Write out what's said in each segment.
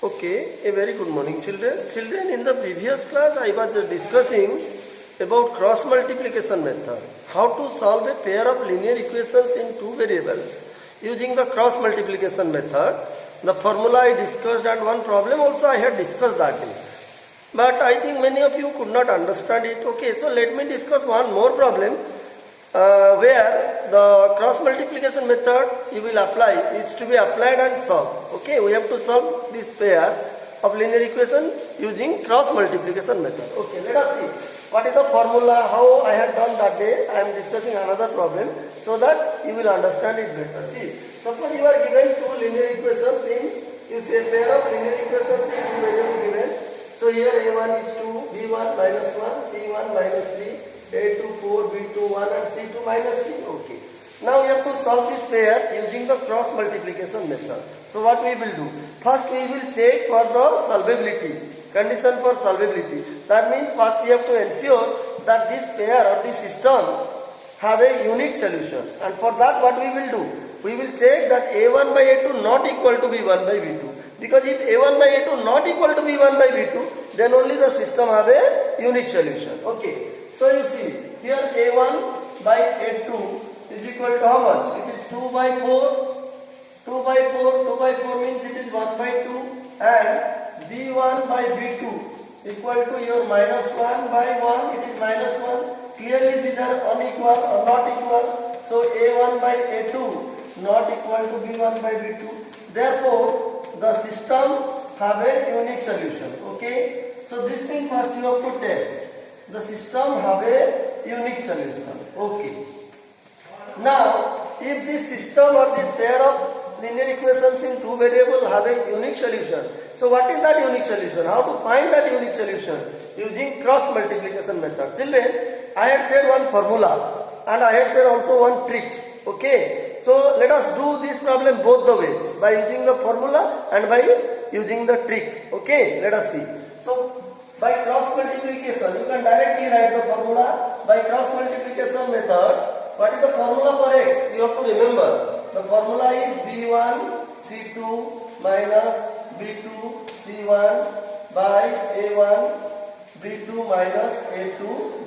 Okay, a very good morning children. Children, in the previous class I was discussing about cross multiplication method. How to solve a pair of linear equations in two variables using the cross multiplication method. The formula I discussed and one problem also I had discussed that day. But I think many of you could not understand it. Okay, so let me discuss one more problem where the cross multiplication method you will apply is to be applied and solved. Okay, we have to solve this pair of linear equation using cross multiplication method. Okay, let us see what is the formula, how I had done that day. I am discussing another problem so that you will understand it better. See, suppose you are given two linear equations you say a pair of linear equations in two variables given. So here a1 is 2, b1 minus 1, c1 minus 3, a2 4, b2 1 and c2 minus 3. Okay. Now we have to solve this pair using the cross multiplication method. So what we will do? First we will check for the solvability. Condition for solvability. That means first we have to ensure that this pair or this system have a unique solution. And for that what we will do? We will check that a1 by a2 not equal to b1 by b2. Because if a1 by a2 not equal to b1 by b2, then only the system have a unique solution. Okay. So you see, here a1 by a2 is equal to how much? It is 2 by 4. 2 by 4. 2 by 4 means it is 1 by 2. And b1 by b2 equal to your minus 1 by 1. It is minus 1. Clearly these are unequal or not equal. So a1 by a2 not equal to b1 by b2. Therefore, the system have a unique solution. Okay. So this thing first you have to test. The system have a unique solution. Okay. Now, if this system or this pair of linear equations in two variables have a unique solution, so what is that unique solution? How to find that unique solution? Using cross multiplication method. Children, I had said one formula and I had said also one trick. Okay. So let us do this problem both the ways, by using the formula and by using the trick. Okay. Let us see. So by cross multiplication, you can directly write the formula. By cross multiplication method, what is the formula for x? You have to remember. The formula is b1 c2 minus b2 c1 by a1 b2 minus a2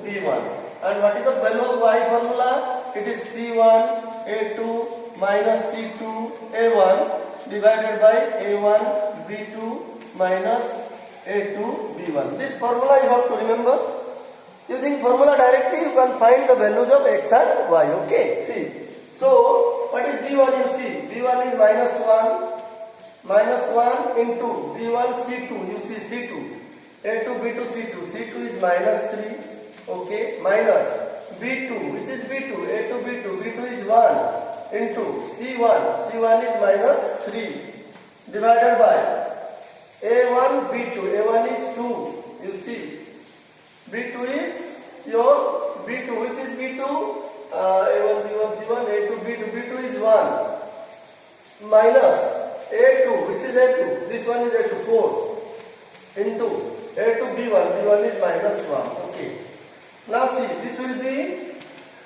b1. And what is the value of y formula? It is c1 a2 minus c2 a1 divided by a1 b2 minus a2 b1. This formula you have to remember. Using formula directly you can find the values of x and y. Okay, see. So what is b1 you see? b1 is minus 1 into b1 c2, you see c2, a2 b2 c2, c2 is minus 3, okay, minus b2, which is b2, a2 b2, b2 is 1 into c1, c1 is minus 3 divided by a1 b2, a1 is 2, you see, b2 is your b2, which is b2, a1 b1 c1, a2 b2, b2 is 1 minus a2, which is a2, this one is a2, 4 into a2 b1, b1 is minus 1, okay. Now see, this will be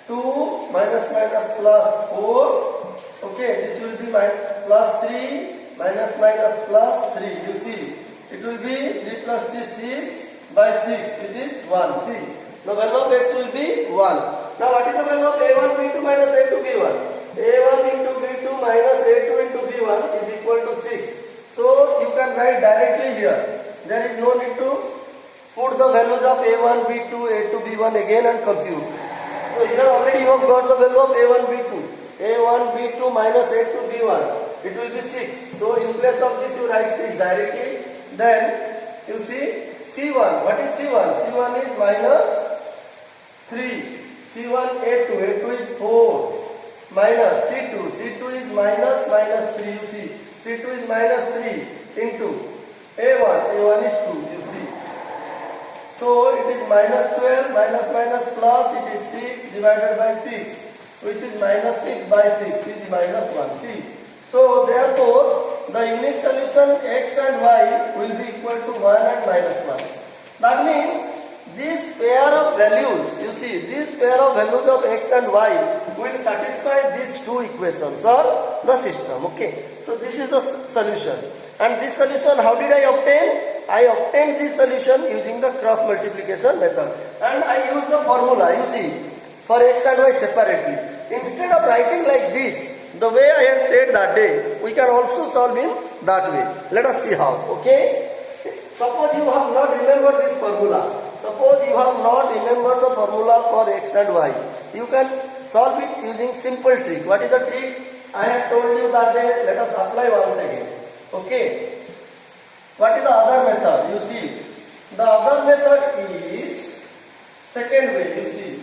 2 minus minus plus 4, okay, this will be plus 3 minus minus plus 3, you see, it will be 3 plus 3 6 by 6, it is 1, see, the value of x will be 1. Now what is the value of a1 b2 minus a2 b1? a1 into b2 minus a2 into b1 is equal to 6. So you can write directly here, there is no need to put the values of a1, b2, a2, b1 again and compute. So here already you have got the value of a1, b2. a1, b2 minus a2, b1. It will be 6. So in place of this you write 6 directly. Then you see c1. What is c1? c1 is minus 3. c1 a2. a2 is 4. Minus c2. c2 is minus 3. You see. c2 is minus 3 into a1. a1 is 2. You see. So it is minus 12 minus minus plus, it is 6 divided by 6, which is minus 6 by 6, which is minus 1. See. So therefore the unique solution x and y will be equal to 1 and minus 1. That means this pair of values, you see, this pair of values of x and y will satisfy these two equations or the system. Okay, so this is the solution, and this solution how did I obtain? I obtained this solution using the cross multiplication method, and I use the formula, you see, for x and y separately. Instead of writing like this, the way I had said that day, we can also solve in that way. Let us see how. Okay, suppose you have not remembered this formula. Suppose you have not remembered the formula for x and y. You can solve it using simple trick. What is the trick? I have told you that day. Let us apply once again. Okay. What is the other method? You see, the other method is second way. You see,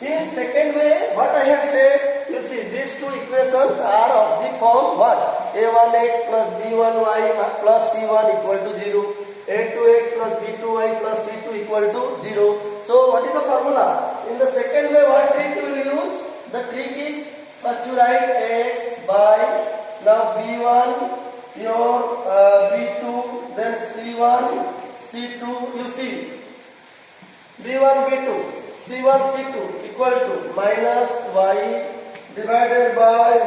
in second way, what I have said, you see, these two equations are of the form what? a1x plus b1y plus c1 equal to 0. a2x plus b2y plus c2 equal to 0. So what is the formula? In the second way, what trick you will use? The trick is first you write x by now b1 your b2 then c1 c2, you see, b1 b2 c1 c2 equal to minus y divided by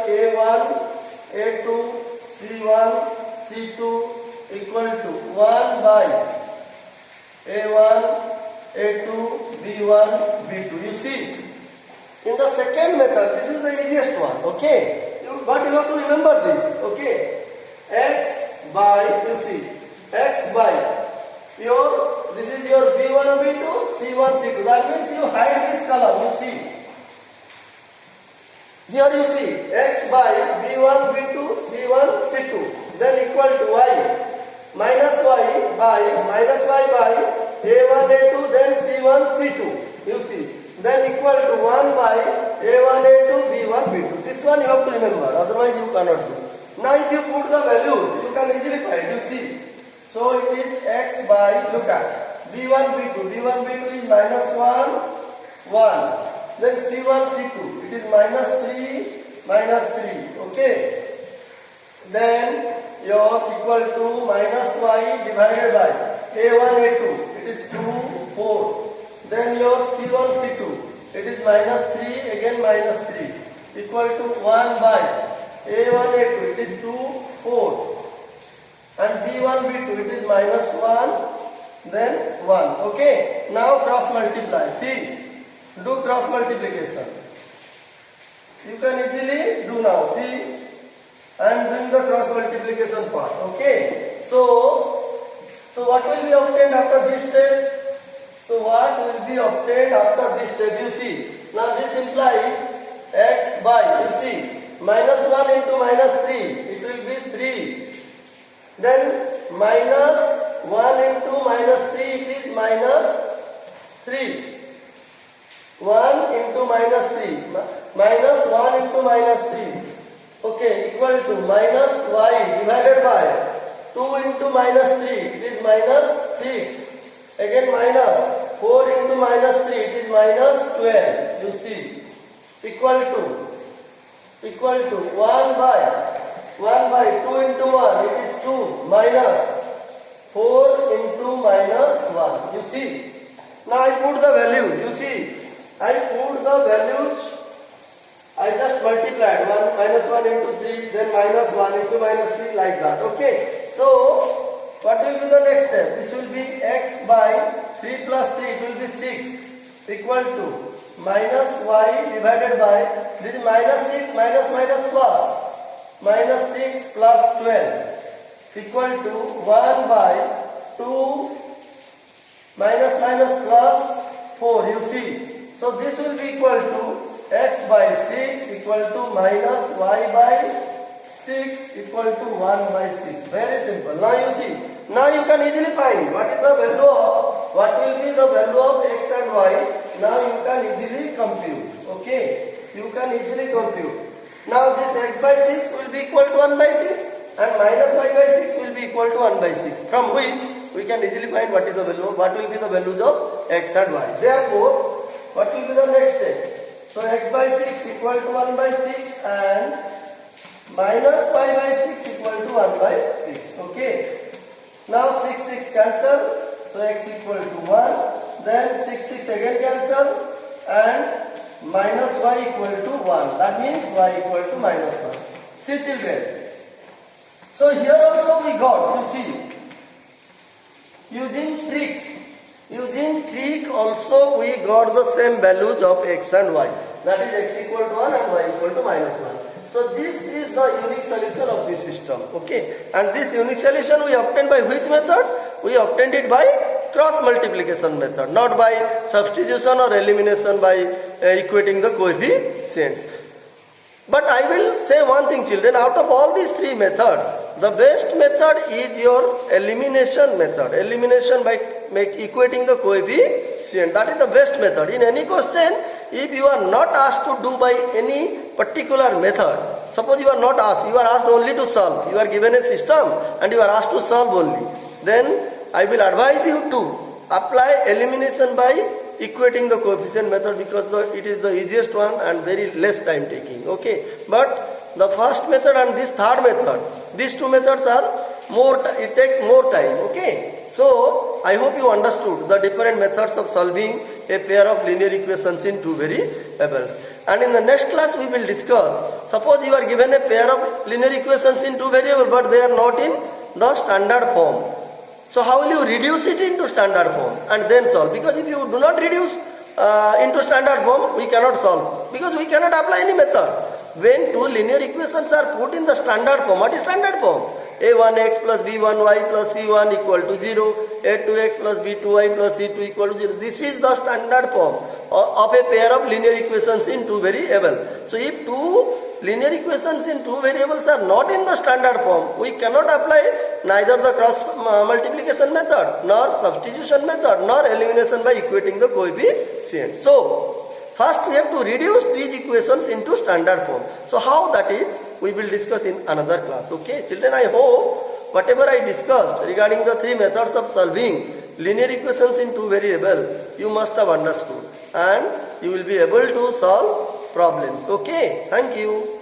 a1 a2 c1 c2 equal to 1 by a1 a2 b1 b2. You see, in the second method, this is the easiest one. Okay, but you have to remember this. Okay, x by, you see, x by your, this is your b1 b2 c1 c2. That means you hide this column. You see, here you see x by b1 b2 c1 c2 then equal to y minus y by a1 a2 then c1 c2. You see, then equal to 1 by a1 a2 b1 b2. This one you have to remember, otherwise you cannot do. Now if you put the value, you can easily find. You see, so it is x by, look at b1 b2 is minus 1 then c1 c2 it is minus 3. Okay, then your equal to minus y divided by a1 a2 it is 2 4. Then your c1 c2 it is minus 3 again minus 3 equal to 1 by a1 a2 it is 2 4 and b1 b2 it is minus 1 then 1. Okay, now cross multiply. See, do cross multiplication. You can easily do now. See, I am doing the cross multiplication part. Okay, so what will be obtained after this step? So what will be obtained after this step? You see, now this implies x by, you see, minus 1 into minus 3, it will be 3. Then minus 1 into minus 3, it is minus 3. 1 into minus 3, minus 1 into minus 3. Okay, equal to minus y divided by 2 into minus 3, it is minus 6. Again minus 4 into minus 3, it is minus 12. You see, equal to 1 by 2 into 1, it is 2 minus 4 into minus 1. You see, now I put the values. You see, I put the values, I just multiplied 1 into 3, then minus 1 into minus 3, like that. Okay, so what will be the next step? This will be x by 3 plus 3, it will be 6 equal to minus y divided by, this is minus 6 minus plus, minus 6 plus 12 equal to 1 by 2 minus plus 4. You see, so this will be equal to x by 6 equal to minus y by 6 equal to 1 by 6. Very simple. Now you see, now you can easily find what is the value of, what will be the value of x and y. Now you can easily compute. Okay, you can easily compute. Now this x by 6 will be equal to 1 by 6 and minus y by 6 will be equal to 1 by 6, from which we can easily find what is the value, what will be the values of x and y. Therefore, what will be the next step? So x by 6 equal to 1 by 6 and minus y by 6 equal to 1 by 6. Okay. Now 6 cancel. So x equal to 1. then 6 again cancel, and minus y equal to 1. That means y equal to minus 1. See children. So here also we got, you see, using trick also we got the same values of x and y. That is x equal to 1 and y equal to minus 1. So this is the unique solution of this system. Okay. And this unique solution we obtained by which method? We obtained it by cross multiplication method, not by substitution or elimination by equating the coefficients. But I will say one thing children, out of all these three methods, the best method is your elimination method. Elimination by equating the coefficient. That is the best method. In any question, if you are not asked to do by any particular method, suppose you are not asked, you are asked only to solve. You are given a system and you are asked to solve only. Then I will advise you to apply elimination by equating the coefficient method, because it is the easiest one and very less time taking. Okay, but the first method and this third method, these two methods are more, it takes more time. Okay, so I hope you understood the different methods of solving a pair of linear equations in two variables. And in the next class we will discuss, suppose you are given a pair of linear equations in two variables but they are not in the standard form. So how will you reduce it into standard form and then solve? Because if you do not reduce into standard form, we cannot solve, because we cannot apply any method. When two linear equations are put in the standard form, what is standard form? a1x plus b1y plus c1 equal to 0, a2x plus b2y plus c2 equal to 0. This is the standard form of a pair of linear equations in two variables. So if two linear equations in two variables are not in the standard form, we cannot apply neither the cross multiplication method, nor substitution method, nor elimination by equating the coefficients. So first we have to reduce these equations into standard form. So how that is, we will discuss in another class. Okay children, I hope whatever I discussed regarding the three methods of solving linear equations in two variables, you must have understood and you will be able to solve problems. Okay, thank you.